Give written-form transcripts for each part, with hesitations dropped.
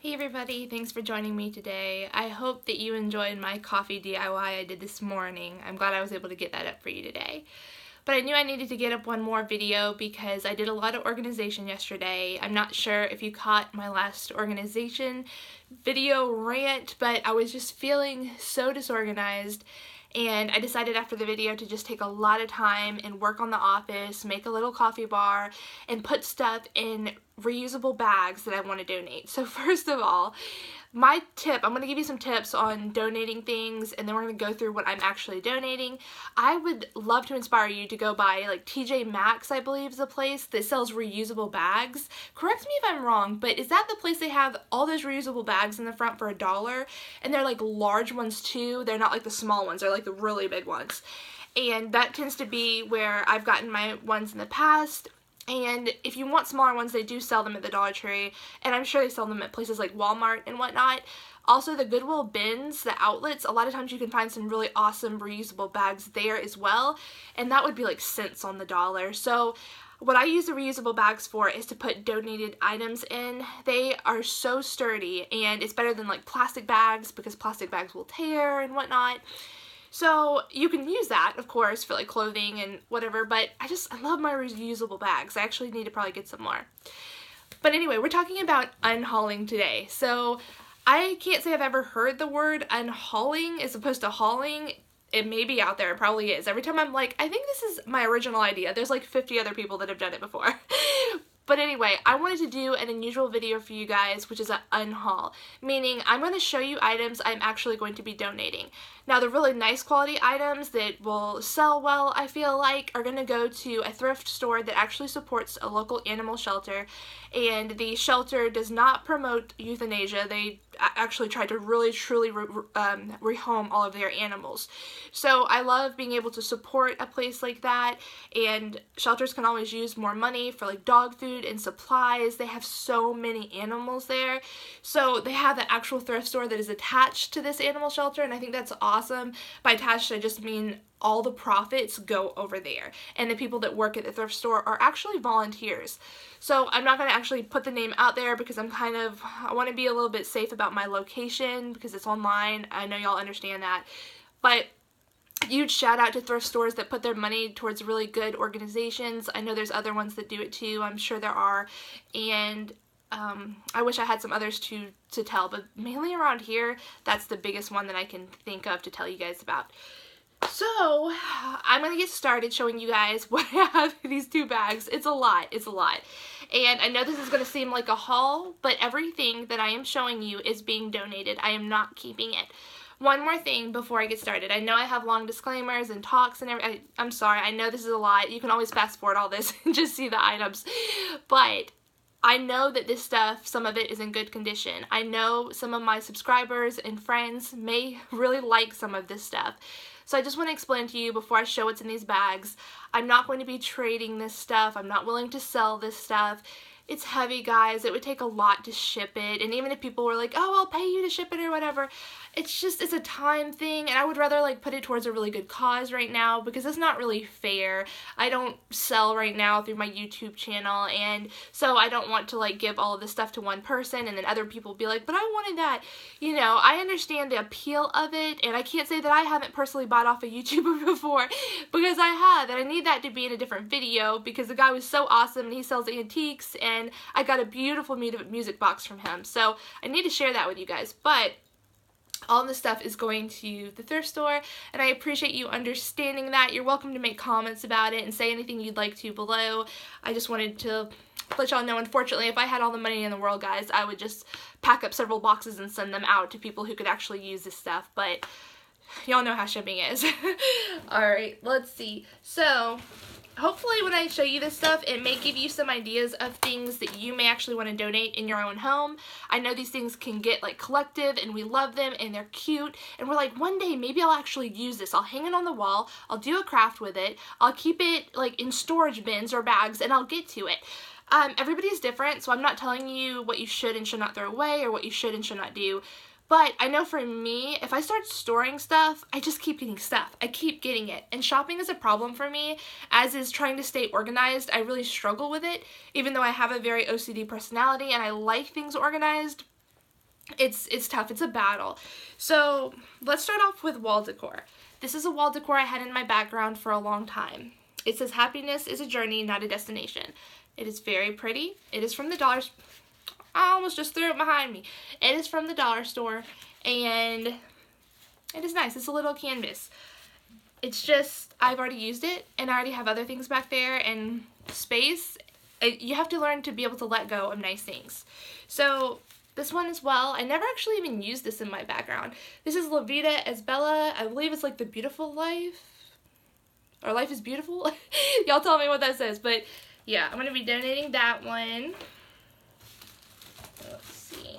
Hey everybody, thanks for joining me today. I hope that you enjoyed my coffee DIY I did this morning. I'm glad I was able to get that up for you today. But I knew I needed to get up one more video because I did a lot of organization yesterday. I'm not sure if you caught my last organization video rant, but I was just feeling so disorganized. And I decided after the video to just take a lot of time and work on the office, make a little coffee bar, and put stuff in reusable bags that I want to donate. So first of all, my tip, I'm going to give you some tips on donating things, and then we're going to go through what I'm actually donating. I would love to inspire you to go buy, like, TJ Maxx, I believe is a place that sells reusable bags. Correct me if I'm wrong, but is that the place they have all those reusable bags in the front for $1? And they're like large ones too. They're not like the small ones, they're like the really big ones. And that tends to be where I've gotten my ones in the past. And if you want smaller ones, they do sell them at the Dollar Tree, and I'm sure they sell them at places like Walmart and whatnot. Also, the Goodwill bins, the outlets, a lot of times you can find some really awesome reusable bags there as well, and that would be like cents on the dollar. So what I use the reusable bags for is to put donated items in. They are so sturdy, and it's better than like plastic bags because plastic bags will tear and whatnot. So you can use that, of course, for like clothing and whatever, but I love my reusable bags. I actually need to probably get some more. But anyway, we're talking about unhauling today. So I can't say I've ever heard the word unhauling as opposed to hauling. It may be out there, it probably is. Every time I'm like, I think this is my original idea. There's like 50 other people that have done it before. But anyway, I wanted to do an unusual video for you guys, which is an unhaul, meaning I'm going to show you items I'm actually going to be donating. Now, the really nice quality items that will sell well, I feel like, are going to go to a thrift store that actually supports a local animal shelter, and the shelter does not promote euthanasia. They actually try to really, truly rehome all of their animals. So I love being able to support a place like that, and shelters can always use more money for like dog food and supplies. They have so many animals there. So they have an actual thrift store that is attached to this animal shelter, and I think that's awesome. By attached, I just mean all the profits go over there, and the people that work at the thrift store are actually volunteers. So I'm not going to actually put the name out there because I want to be a little bit safe about my location because it's online. I know y'all understand that. But huge shout out to thrift stores that put their money towards really good organizations. I know there's other ones that do it too. I'm sure there are. And I wish I had some others to tell, but mainly around here, that's the biggest one that I can think of to tell you guys about. So, I'm going to get started showing you guys what I have in these two bags. It's a lot. And I know this is going to seem like a haul, but everything that I am showing you is being donated. I am not keeping it. One more thing before I get started. I know I have long disclaimers and talks and everything. I'm sorry. I know this is a lot. You can always fast forward all this and just see the items. But I know that this stuff, some of it is in good condition. I know some of my subscribers and friends may really like some of this stuff. So I just want to explain to you before I show what's in these bags, I'm not going to be trading this stuff. I'm not willing to sell this stuff. It's heavy, guys. It would take a lot to ship it. And even if people were like, oh, I'll pay you to ship it or whatever, it's a time thing. And I would rather like put it towards a really good cause right now because it's not really fair. I don't sell right now through my YouTube channel. And so I don't want to like give all of this stuff to one person and then other people be like, but I wanted that. You know, I understand the appeal of it. And I can't say that I haven't personally bought off a YouTuber before because I have. And I need that to be in a different video because the guy was so awesome and he sells antiques and I got a beautiful music box from him. So I need to share that with you guys. But all this stuff is going to the thrift store, and I appreciate you understanding that. You're welcome to make comments about it and say anything you'd like to below. I just wanted to let y'all know, unfortunately, if I had all the money in the world, guys, I would just pack up several boxes and send them out to people who could actually use this stuff, but y'all know how shipping is. Alright, let's see. So, hopefully when I show you this stuff, it may give you some ideas of things that you may actually want to donate in your own home. I know these things can get like collective and we love them and they're cute and we're like, one day maybe I'll actually use this. I'll hang it on the wall, I'll do a craft with it, I'll keep it like in storage bins or bags and I'll get to it. Everybody's different, so I'm not telling you what you should and should not throw away or what you should and should not do. But I know for me, if I start storing stuff, I just keep getting stuff. I keep getting it. And shopping is a problem for me, as is trying to stay organized. I really struggle with it, even though I have a very OCD personality and I like things organized. It's tough. It's a battle. So let's start off with wall decor. This is a wall decor I had in my background for a long time. It says happiness is a journey, not a destination. It is very pretty. It is from the dollar store. I almost just threw it behind me. It is from the dollar store, and it is nice. It's a little canvas. It's just, I've already used it, and I already have other things back there, and space. You have to learn to be able to let go of nice things. So this one as well, I never actually even used this in my background. This is La Vida es Bella. I believe it's like the beautiful life, or life is beautiful. Y'all tell me what that says, but yeah, I'm going to be donating that one. Let's see.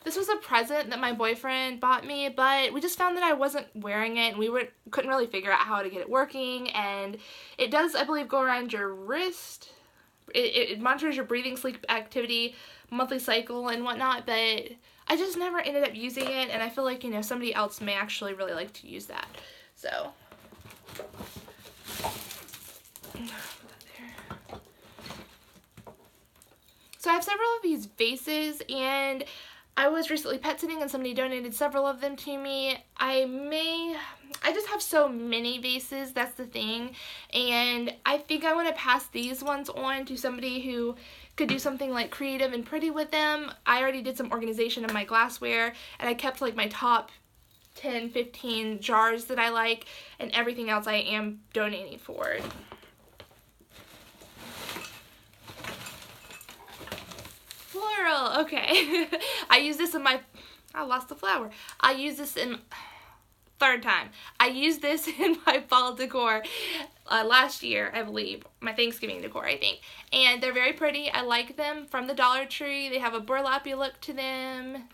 This was a present that my boyfriend bought me, but we just found that I wasn't wearing it, and we couldn't really figure out how to get it working, and it does, I believe, go around your wrist. It monitors your breathing, sleep activity, monthly cycle, and whatnot, but I just never ended up using it, and I feel like, you know, somebody else may actually really like to use that. So, so I have several of these vases, and I was recently pet sitting and somebody donated several of them to me. I just have so many vases, that's the thing, and I think I want to pass these ones on to somebody who could do something like creative and pretty with them. I already did some organization of my glassware, and I kept like my top 10, 15 jars that I like, and everything else I am donating for. Floral, okay. I use this in my, I lost the flower. I use this in, third time. I used this in my fall decor last year, I believe. My Thanksgiving decor, I think. And they're very pretty. I like them from the Dollar Tree. They have a burlappy look to them.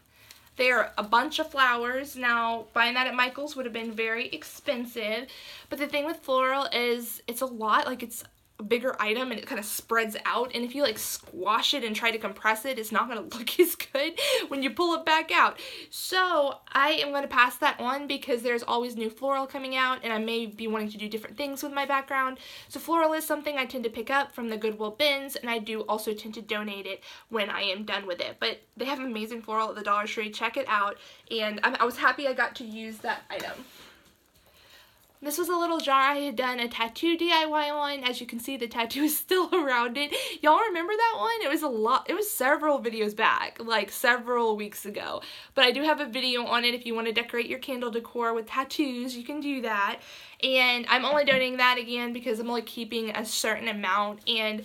They're a bunch of flowers. Now, buying that at Michael's would have been very expensive. But the thing with floral is it's a lot, like it's a bigger item and it kind of spreads out, and if you like squash it and try to compress it, it's not going to look as good when you pull it back out. So I am going to pass that on because there's always new floral coming out, and I may be wanting to do different things with my background. So floral is something I tend to pick up from the Goodwill bins, and I do also tend to donate it when I am done with it. But they have amazing floral at the Dollar Tree. Check it out, and I was happy I got to use that item. This was a little jar I had done a tattoo DIY on. As you can see, the tattoo is still around it. Y'all remember that one? It was a lot. It was several videos back, like several weeks ago. But I do have a video on it. If you want to decorate your candle decor with tattoos, you can do that. And I'm only donating that again because I'm only keeping a certain amount. And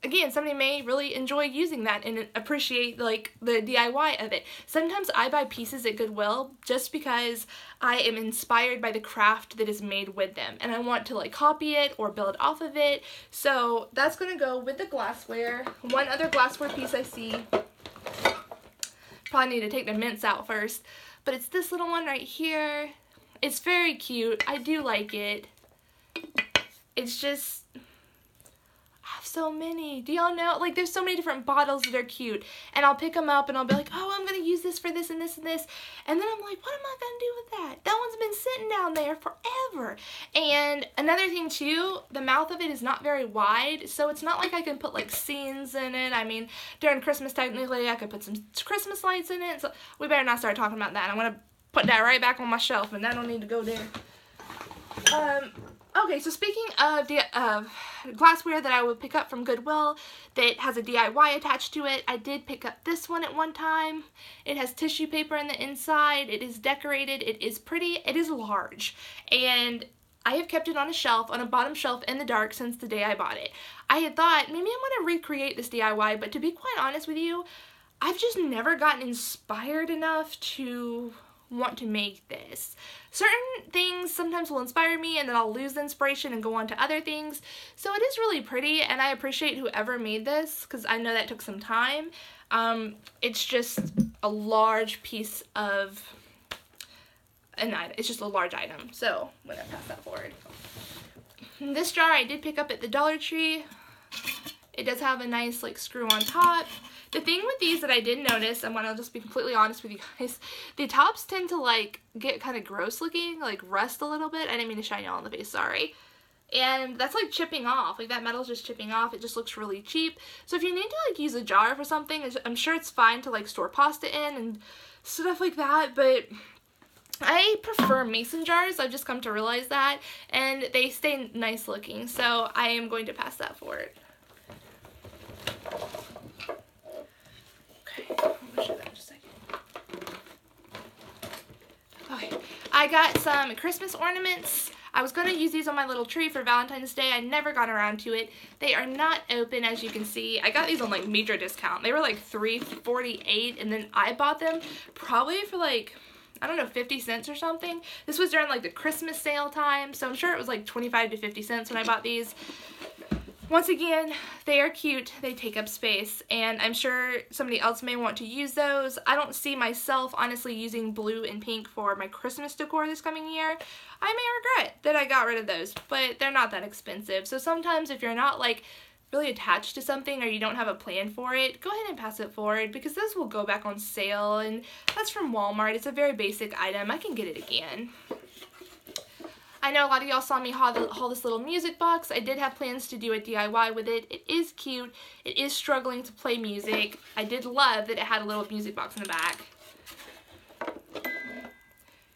again, somebody may really enjoy using that and appreciate like the DIY of it. Sometimes I buy pieces at Goodwill just because I am inspired by the craft that is made with them, and I want to like copy it or build off of it. So that's going to go with the glassware. One other glassware piece I see, probably need to take the mints out first, but it's this little one right here. It's very cute. I do like it. It's just, so many. Do y'all know? Like, there's so many different bottles that are cute, and I'll pick them up and I'll be like, oh, I'm gonna use this for this and this and this, and then I'm like, what am I gonna do with that? That one's been sitting down there forever. And another thing too, the mouth of it is not very wide, so it's not like I can put like scenes in it. I mean, during Christmas technically I could put some Christmas lights in it, so we better not start talking about that. I'm gonna put that right back on my shelf, and that don't need to go there. Okay, so speaking of glassware that I would pick up from Goodwill that has a DIY attached to it, I did pick up this one at one time. It has tissue paper in the inside. It is decorated. It is pretty. It is large. And I have kept it on a shelf, on a bottom shelf in the dark since the day I bought it. I had thought, maybe I'm going to recreate this DIY, but to be quite honest with you, I've just never gotten inspired enough to want to make this. Certain things sometimes will inspire me, and then I'll lose the inspiration and go on to other things. So it is really pretty, and I appreciate whoever made this because I know that took some time. It's just a large piece of an item. It's just a large item. So I'm gonna pass that forward. This jar I did pick up at the Dollar Tree. It does have a nice like screw on top. The thing with these that I did notice, and when I'll just be completely honest with you guys, the tops tend to like get kind of gross looking, like rust a little bit. I didn't mean to shine y'all in the face, sorry. and that's like chipping off. Like that metal's just chipping off. It just looks really cheap. So if you need to like use a jar for something, I'm sure it's fine to like store pasta in and stuff like that, but I prefer mason jars. I've just come to realize that, and they stay nice looking, so I am going to pass that forward. Okay, I'll show that in just a second. Okay, I got some Christmas ornaments. I was going to use these on my little tree for Valentine's Day. I never got around to it. They are not open, as you can see. I got these on like major discount. They were like $3.48, and then I bought them probably for like, I don't know, 50 cents or something. This was during like the Christmas sale time, so I'm sure it was like 25 to 50 cents when I bought these. Once again, they are cute, they take up space, and I'm sure somebody else may want to use those. I don't see myself honestly using blue and pink for my Christmas decor this coming year. I may regret that I got rid of those, but they're not that expensive. So sometimes if you're not like really attached to something or you don't have a plan for it, go ahead and pass it forward, because those will go back on sale, and that's from Walmart. It's a very basic item. I can get it again. I know a lot of y'all saw me haul this little music box. I did have plans to do a DIY with it. It is cute. It is struggling to play music. I did love that it had a little music box in the back.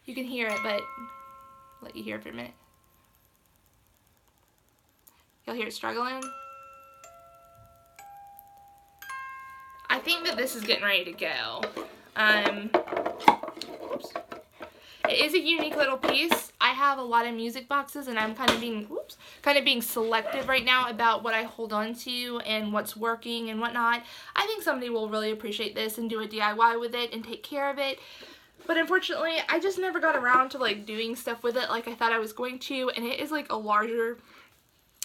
You can hear it, but I'll let you hear it for a minute. Y'all hear it struggling? I think that this is getting ready to go. Oops. It is a unique little piece. I have a lot of music boxes, and I'm kind of being selective right now about what I hold on to and what's working and whatnot. I think somebody will really appreciate this and do a DIY with it and take care of it. But unfortunately, I just never got around to like doing stuff with it like I thought I was going to, and it is like a larger,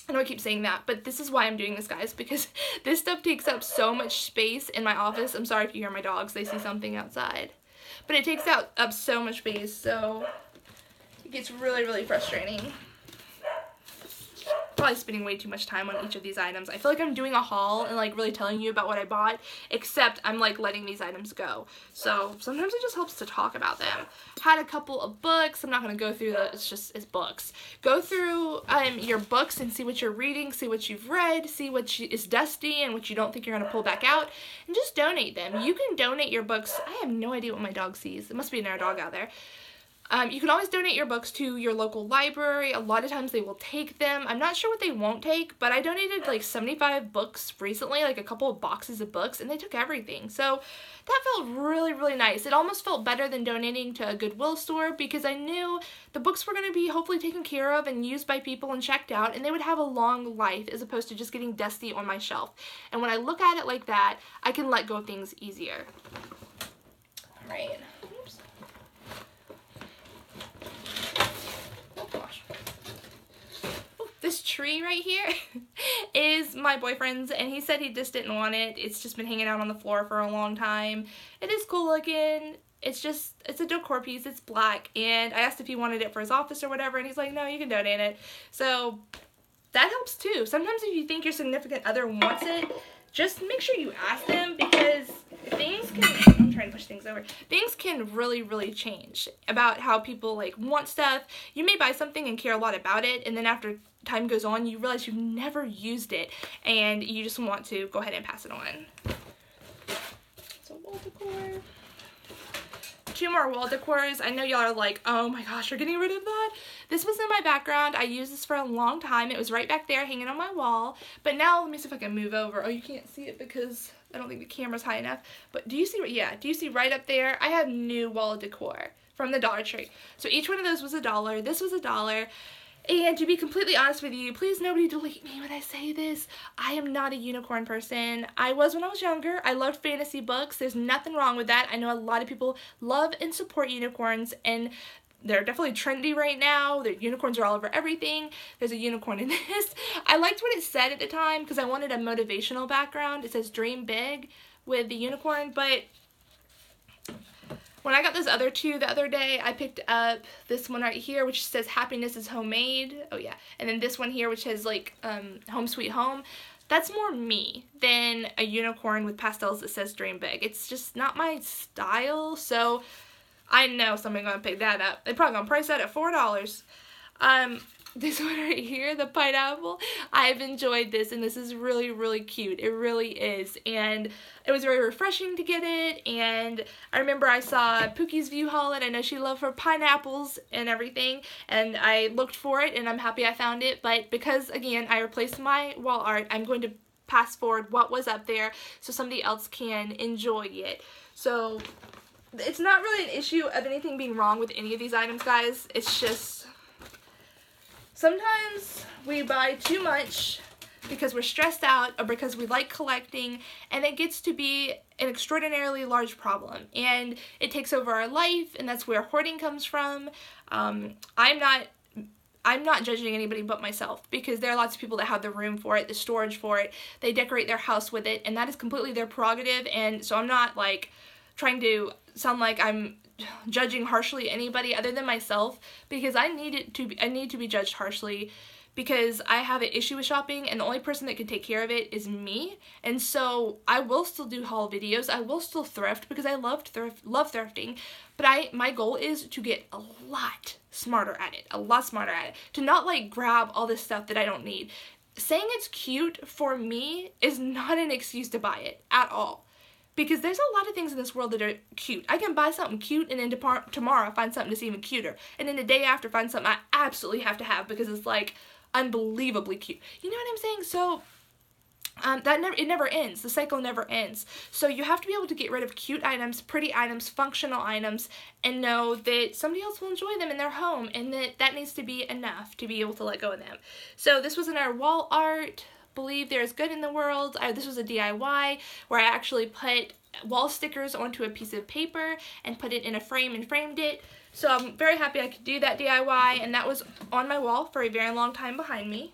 I know I keep saying that, but this is why I'm doing this, guys, because this stuff takes up so much space in my office. I'm sorry if you hear my dogs, they see something outside. But it takes up so much space, so it gets really, really frustrating. Probably spending way too much time on each of these items. I feel like I'm doing a haul and like really telling you about what I bought, except I'm like letting these items go. So sometimes it just helps to talk about them. Had a couple of books. I'm not going to go through those. It's books. Go through your books and see what you're reading, see what you've read, see what is dusty and what you don't think you're going to pull back out, and just donate them. You can donate your books. I have no idea what my dog sees. It must be another dog out there. You can always donate your books to your local library. A lot of times they will take them. I'm not sure what they won't take, but I donated like 75 books recently, like a couple of boxes of books, and they took everything. So that felt really, really nice. It almost felt better than donating to a Goodwill store, because I knew the books were going to be hopefully taken care of and used by people and checked out, and they would have a long life as opposed to just getting dusty on my shelf. And when I look at it like that, I can let go of things easier. All right. Oops. This tree right here is my boyfriend's, and he said he just didn't want it. It's just been hanging out on the floor for a long time. It is cool looking. It's a decor piece. It's black, and I asked if he wanted it for his office or whatever, and he's like, no, you can donate it. So that helps too. Sometimes if you think your significant other wants it, just make sure you ask them, because things can, I'm trying to push things over, things can really, really change about how people like want stuff. You may buy something and care a lot about it, and then after time goes on, you realize you've never used it, and you just want to go ahead and pass it on. So wall decor. Two more wall decors. I know y'all are like, oh my gosh, you're getting rid of that? This was in my background. I used this for a long time. It was right back there hanging on my wall. But now, let me see if I can move over. Oh, you can't see it because I don't think the camera's high enough. But do you see, yeah, do you see right up there? I have new wall decor from the Dollar Tree. So each one of those was $1. This was $1. And to be completely honest with you, please nobody delete me when I say this, I am not a unicorn person. I was when I was younger. I loved fantasy books. There's nothing wrong with that. I know a lot of people love and support unicorns, and they're definitely trendy right now. The unicorns are all over everything. There's a unicorn in this. I liked what it said at the time because I wanted a motivational background. It says dream big with the unicorn, but when I got those other two the other day, I picked up this one right here, which says happiness is homemade. Oh yeah. And then this one here, which has like home sweet home. That's more me than a unicorn with pastels that says dream big. It's just not my style. So I know somebody's going to pick that up. They're probably going to price that at $4. this one right here, the pineapple, I've enjoyed this, and this is really, really cute. It really is, and it was very refreshing to get it, and I remember I saw Pookie's View haul, and I know she loved her pineapples and everything, and I looked for it, and I'm happy I found it, but because, again, I replaced my wall art, I'm going to pass forward what was up there so somebody else can enjoy it. So, it's not really an issue of anything being wrong with any of these items, guys. It's just sometimes we buy too much because we're stressed out or because we like collecting, and it gets to be an extraordinarily large problem, and it takes over our life, and that's where hoarding comes from. I'm not judging anybody but myself, because there are lots of people that have the room for it, the storage for it, they decorate their house with it, and that is completely their prerogative, and so I'm not like trying to sound like I'm judging harshly anybody other than myself, because I need to be judged harshly because I have an issue with shopping, and the only person that can take care of it is me. And so I will still do haul videos, I will still thrift because I love thrifting, but my goal is to get a lot smarter at it, to not like grab all this stuff that I don't need. Saying it's cute for me is not an excuse to buy it at all. Because there's a lot of things in this world that are cute. I can buy something cute and then tomorrow find something that's even cuter. And then the day after find something I absolutely have to have because it's like unbelievably cute. You know what I'm saying? So it never ends. The cycle never ends. So you have to be able to get rid of cute items, pretty items, functional items, and know that somebody else will enjoy them in their home, and that needs to be enough to be able to let go of them. So this was in our wall art. Believe There Is Good in the World. This was a DIY where I actually put wall stickers onto a piece of paper and put it in a frame and framed it. So I'm very happy I could do that DIY, and that was on my wall for a very long time behind me.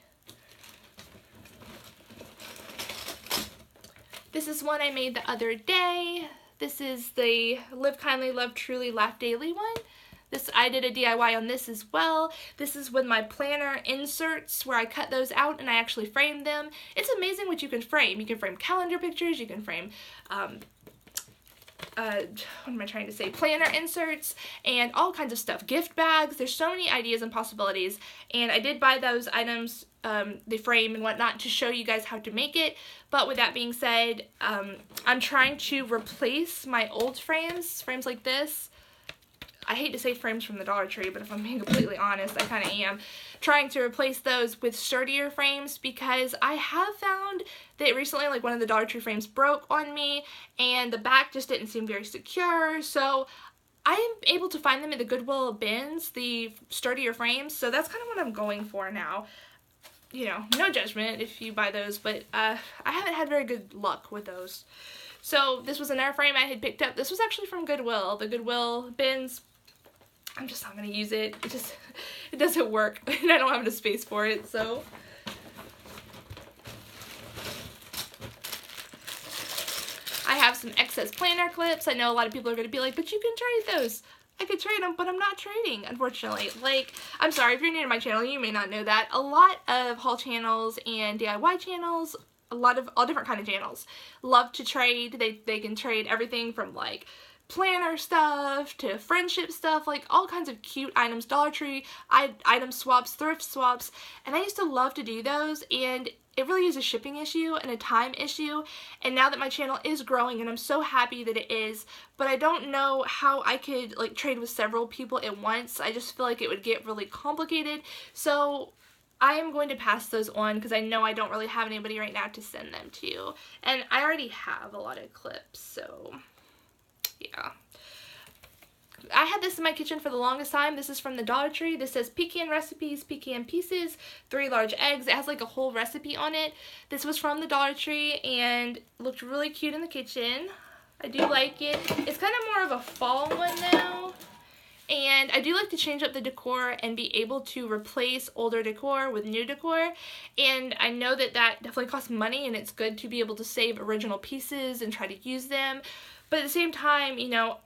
This is one I made the other day. This is the Live Kindly, Love Truly, Laugh Daily one. I did a DIY on this as well. This is with my planner inserts where I cut those out and I actually framed them. It's amazing what you can frame. You can frame calendar pictures, you can frame, planner inserts and all kinds of stuff. Gift bags, there's so many ideas and possibilities, and I did buy those items, the frame and whatnot, to show you guys how to make it. But with that being said, I'm trying to replace my old frames like this. I hate to say frames from the Dollar Tree, but if I'm being completely honest, I kind of am. Trying to replace those with sturdier frames because I have found that recently, like, one of the Dollar Tree frames broke on me and the back just didn't seem very secure. So I am able to find them in the Goodwill bins, the sturdier frames. So that's kind of what I'm going for now. You know, no judgment if you buy those, but I haven't had very good luck with those. So this was another frame I had picked up. This was actually from Goodwill, the Goodwill bins. I'm just not going to use it. It doesn't work, and I don't have the space for it, so. I have some excess planner clips. I know a lot of people are going to be like, but you can trade those. I could trade them, but I'm not trading, unfortunately. Like, I'm sorry, if you're new to my channel, you may not know that. A lot of haul channels and DIY channels, all different kind of channels, love to trade. They can trade everything from, like, planner stuff to friendship stuff, like all kinds of cute items, Dollar Tree item swaps, thrift swaps, and I used to love to do those, and it really is a shipping issue and a time issue. And now that my channel is growing, and I'm so happy that it is, but I don't know how I could like trade with several people at once. I just feel like it would get really complicated, so I am going to pass those on because I know I don't really have anybody right now to send them to, and I already have a lot of clips, so yeah. I had this in my kitchen for the longest time. This is from the Dollar Tree. This says pecan recipes, pecan pieces, 3 large eggs. It has like a whole recipe on it. This was from the Dollar Tree and looked really cute in the kitchen. I do like it. It's kind of more of a fall one now. And I do like to change up the decor and be able to replace older decor with new decor. And I know that definitely costs money, and it's good to be able to save original pieces and try to use them. But at the same time, you know,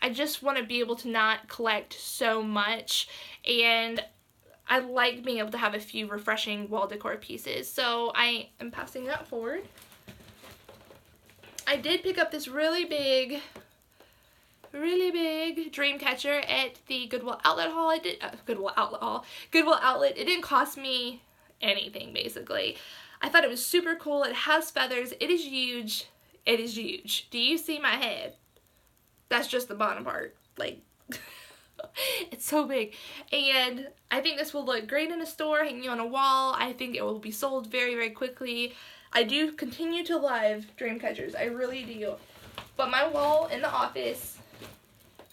I just want to be able to not collect so much, and I like being able to have a few refreshing wall decor pieces. So I am passing that forward. I did pick up this really big really big dream catcher at the Goodwill Outlet haul. I did Goodwill Outlet. It didn't cost me anything, basically. I thought it was super cool. It has feathers. It is huge. It is huge. Do you see my head? That's just the bottom part. Like, it's so big. And I think this will look great in a store, hanging on a wall. I think it will be sold very, very quickly. I do continue to love dream catchers. I really do. But my wall in the office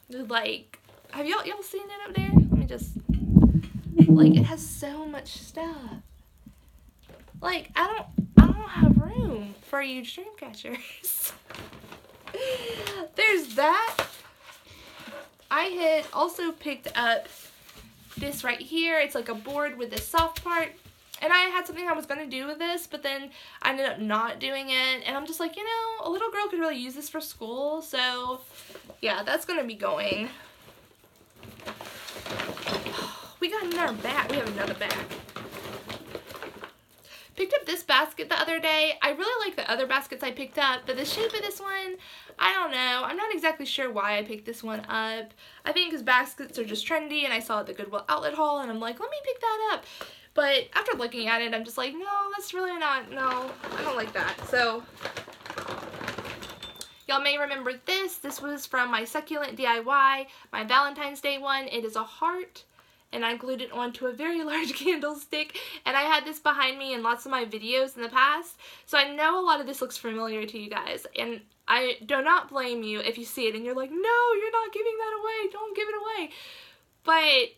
is like, have y'all seen it up there? Let me just, like, it has so much stuff. Like, I don't have room for a huge dream catchers. There's that. I had also picked up this right here. It's like a board with this soft part. And I had something I was going to do with this, but then I ended up not doing it. And I'm just like, you know, a little girl could really use this for school. So, yeah, that's going to be going. We got another bag. We have another bag. Picked up this basket the other day. I really like the other baskets I picked up, but the shape of this one, I don't know. I'm not exactly sure why I picked this one up. I think because baskets are just trendy, and I saw it at the Goodwill Outlet haul, and I'm like, let me pick that up. But after looking at it, I'm just like, no, that's really not, no, I don't like that. So, y'all may remember this. This was from my succulent DIY, my Valentine's Day one. It is a heart, and I glued it onto a very large candlestick, and I had this behind me in lots of my videos in the past, so I know a lot of this looks familiar to you guys, and I do not blame you if you see it and you're like, no, you're not giving that away, don't give it away. But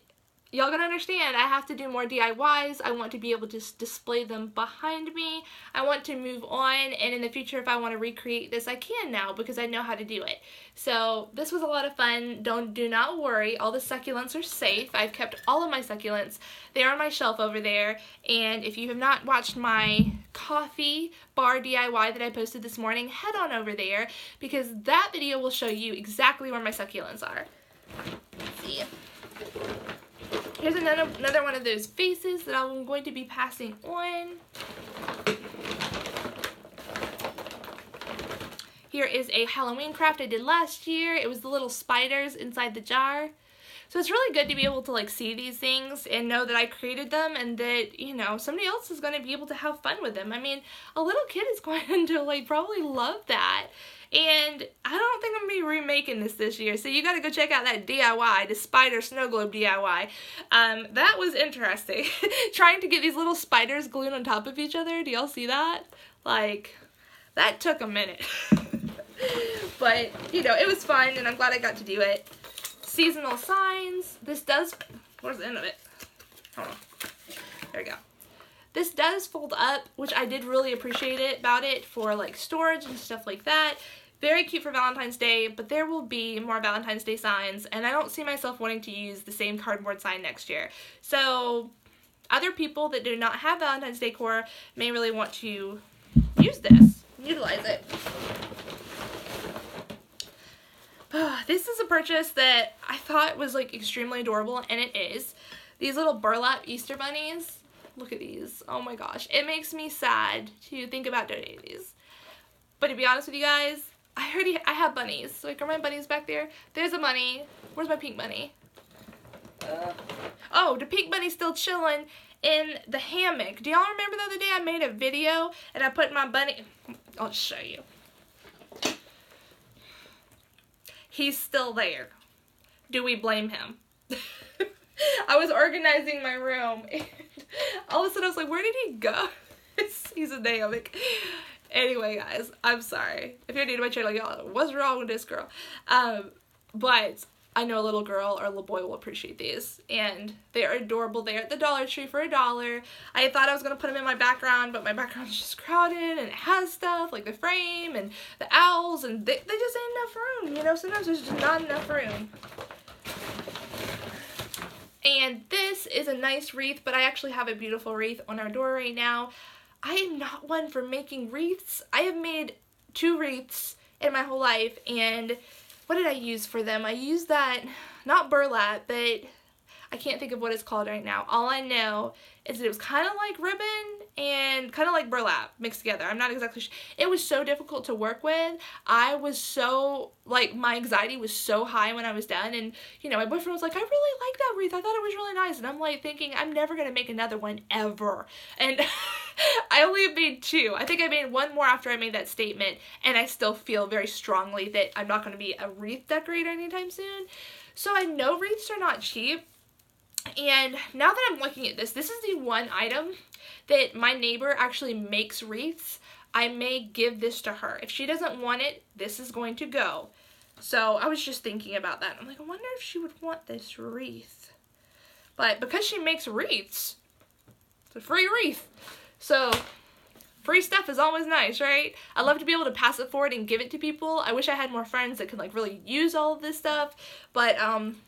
y'all gotta understand, I have to do more DIYs. I want to be able to display them behind me. I want to move on, and in the future, if I want to recreate this, I can now because I know how to do it. So this was a lot of fun. Do not worry, all the succulents are safe. I've kept all of my succulents. They're on my shelf over there, and if you have not watched my coffee bar DIY that I posted this morning, head on over there because that video will show you exactly where my succulents are. Let's see. Here's another one of those vases that I'm going to be passing on. Here is a Halloween craft I did last year. It was the little spiders inside the jar. So it's really good to be able to like see these things and know that I created them and that, you know, somebody else is going to be able to have fun with them. I mean, a little kid is going to like probably love that. And I don't think I'm going to be remaking this year. So you got to go check out that DIY, the spider snow globe DIY. That was interesting. Trying to get these little spiders glued on top of each other. Do y'all see that? Like, that took a minute. But, you know, it was fun and I'm glad I got to do it. Seasonal signs. This does, where's the end of it? Hold on. There we go. This does fold up, which I did really appreciate it about it for like storage and stuff like that. Very cute for Valentine's Day, but there will be more Valentine's Day signs, and I don't see myself wanting to use the same cardboard sign next year. So other people that do not have Valentine's Day decor may really want to use this, utilize it. This is a purchase that I thought was like extremely adorable, and it is. These little burlap Easter bunnies. Look at these. Oh my gosh. It makes me sad to think about donating these. But to be honest with you guys, I have bunnies. Like, are my bunnies back there? There's a bunny. Where's my pink bunny? Oh, the pink bunny's still chilling in the hammock. Do y'all remember the other day I made a video and I put my bunny... I'll show you. He's still there. Do we blame him? I was organizing my room and all of a sudden I was like, where did he go? He's in the hammock. Anyway, guys, I'm sorry. If you're new to my channel, y'all, what's wrong with this girl? But I know a little girl or a little boy will appreciate these, and they are adorable. They're at the Dollar Tree for $1. I thought I was going to put them in my background, but my background is just crowded, and it has stuff like the frame and the owls, and they just ain't enough room, you know? Sometimes there's just not enough room. And this is a nice wreath, but I actually have a beautiful wreath on our door right now. I am not one for making wreaths. I have made 2 wreaths in my whole life, and what did I use for them? I used that, not burlap, but I can't think of what it's called right now. All I know is that it was kind of like ribbon, and kind of like burlap mixed together. I'm not exactly sure. It was so difficult to work with. I was so, like, my anxiety was so high when I was done, and, you know, my boyfriend was like, I really like that wreath. I thought it was really nice. And I'm like thinking, I'm never going to make another one ever. And I only made 2. I think I made 1 more after I made that statement, and I still feel very strongly that I'm not going to be a wreath decorator anytime soon. So I know wreaths are not cheap. And now that I'm looking at this, this is the one item that my neighbor actually makes wreaths. I may give this to her. If she doesn't want it, this is going to go. So I was just thinking about that. I'm like, I wonder if she would want this wreath. But because she makes wreaths, it's a free wreath. So free stuff is always nice, right? I love to be able to pass it forward and give it to people. I wish I had more friends that could like really use all of this stuff, but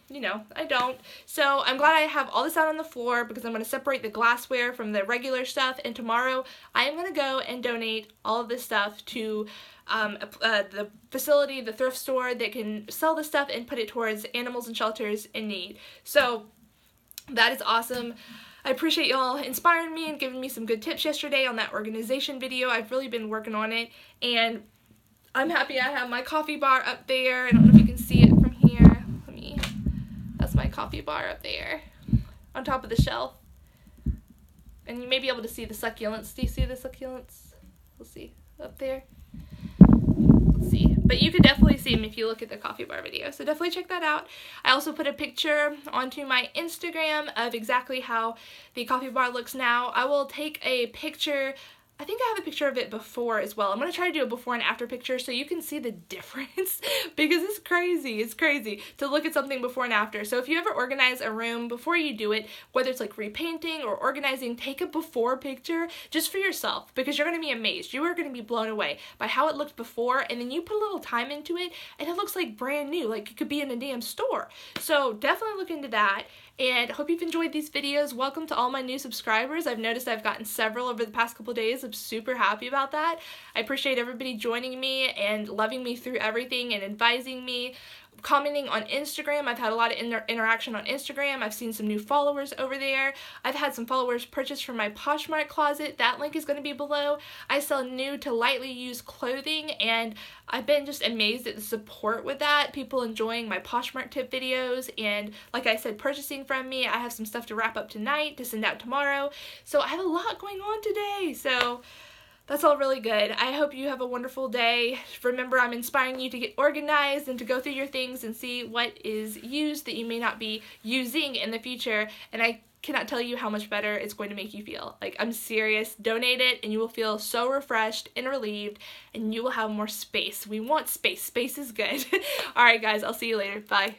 you know, I don't. So I'm glad I have all this out on the floor because I'm going to separate the glassware from the regular stuff, and tomorrow I am going to go and donate all of this stuff to the facility, the thrift store that can sell this stuff and put it towards animals and shelters in need. So that is awesome. I appreciate y'all inspiring me and giving me some good tips yesterday on that organization video. I've really been working on it, and I'm happy I have my coffee bar up there. I don't know if you can see it from here. That's my coffee bar up there on top of the shelf. And you may be able to see the succulents. Do you see the succulents? We'll see. Up there. Let's see. But you could definitely see them if you look at the coffee bar video. So definitely check that out. I also put a picture onto my Instagram of exactly how the coffee bar looks now. I will take a picture. I think I have a picture of it before as well. I'm going to try to do a before and after picture so you can see the difference because it's crazy. It's crazy to look at something before and after. So if you ever organize a room, before you do it, whether it's like repainting or organizing, take a before picture just for yourself because you're going to be amazed. You are going to be blown away by how it looked before, and then you put a little time into it and it looks like brand new, like it could be in a damn store. So definitely look into that. And hope you've enjoyed these videos. Welcome to all my new subscribers. I've noticed I've gotten several over the past couple days. I'm super happy about that. I appreciate everybody joining me and loving me through everything and advising me, commenting on Instagram. I've had a lot of interaction on Instagram. I've seen some new followers over there. I've had some followers purchase from my Poshmark closet. That link is going to be below. I sell new to lightly used clothing, and I've been just amazed at the support with that. People enjoying my Poshmark tip videos, and like I said, purchasing from me. I have some stuff to wrap up tonight to send out tomorrow. So I have a lot going on today. So that's all really good. I hope you have a wonderful day. Remember, I'm inspiring you to get organized and to go through your things and see what is used that you may not be using in the future. And I cannot tell you how much better it's going to make you feel. Like, I'm serious. Donate it and you will feel so refreshed and relieved, and you will have more space. We want space. Space is good. Alright guys, I'll see you later. Bye.